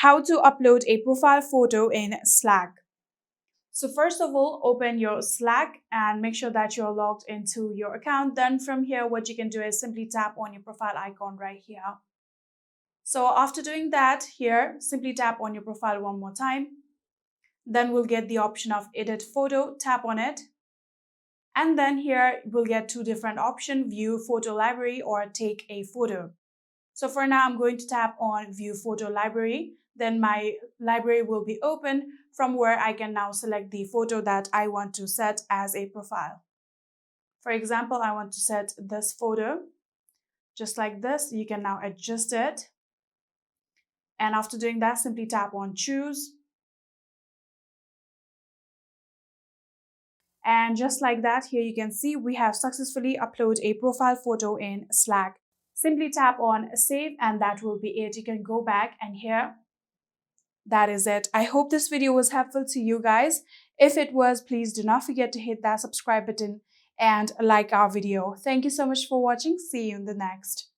How to upload a profile photo in Slack. So first of all, open your Slack and make sure that you're logged into your account. Then from here, what you can do is simply tap on your profile icon right here. So after doing that here, simply tap on your profile one more time. Then we'll get the option of edit photo, tap on it. And then here we'll get two different options, view photo library or take a photo. So for now, I'm going to tap on view photo library. Then my library will be open from where I can now select the photo that I want to set as a profile. For example, I want to set this photo just like this. You can now adjust it. And after doing that, simply tap on choose. And just like that, here you can see we have successfully uploaded a profile photo in Slack. Simply tap on save and that will be it. You can go back and here, that is it. I hope this video was helpful to you guys. If it was, please do not forget to hit that subscribe button and like our video. Thank you so much for watching. See you in the next.